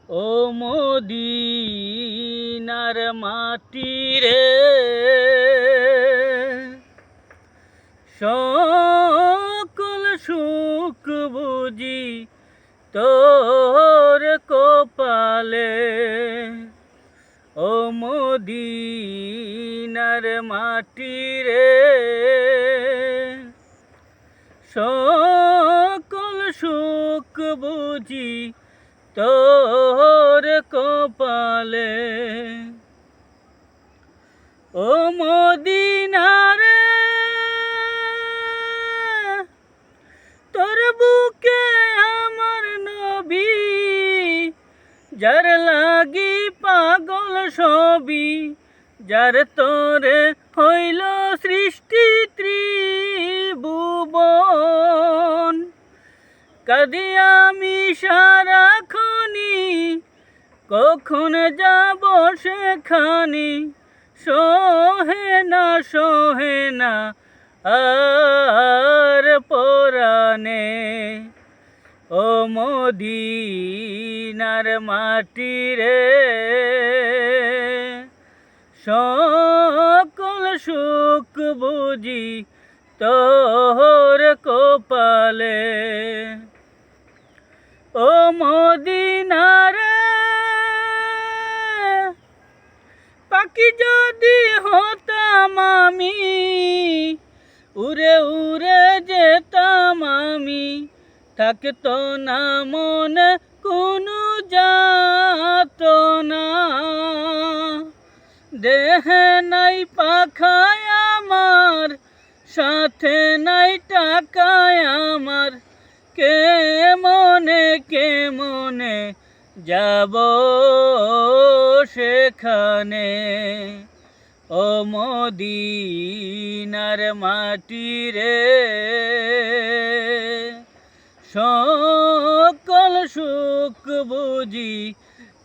ও মদিনার মাটি রে, সকল সুখ বুঝি তোর কপালে। ও মদিনার মাটি রে, সকল সুখ বুঝি তোর কপালে। ও মদিনারে, তোর বুকে আমার নবী, যার লাগি পাগল সবই, যার তোরে হইল সৃষ্টি ত্রিভুবন। কাঁদি আমি সারাক্ষণি, কখন যাব সেখানি, সহে না আর পরাণে। ও মদিনার মাটি রে, সকল সুখ বুঝি তোর কপালে। ও মদিনারে, পাখি যদি হতাম আমি, উড়ে উড়ে যেতাম আমি, থাকতো না মনে কোনো যাতনা। দেহে নাই পাখায় আমার, সাথে নাই টাকায় আমার, কে মনে যাব সেখানে। ও মদিনার মাটি রে, সকল সুখ বুঝি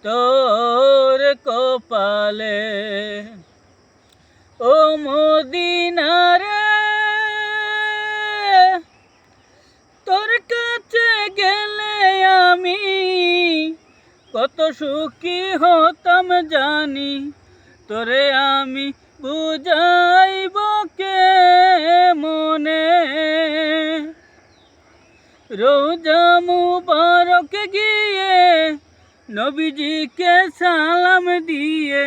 তোর কপালে। ও মদিনারে, তোর কাছে গেলে আমি কত সুখী হতাম জানি, তোরে আমি বুঝাইব কে মনে। রোজা মুবারক গিয়ে নবীজিকে সালাম দিয়ে,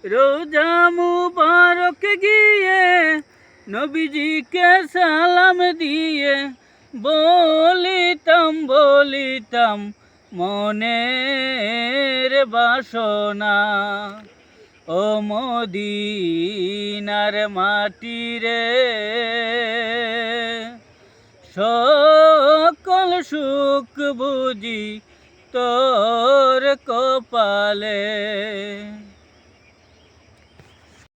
রোজা মুবারক গিয়ে নবীজিকে সালাম দিয়ে, বলিতাম মনের বাসনা। ও মদিনার মাটি রে, সকল সুখ বুঝি তোর কপালে।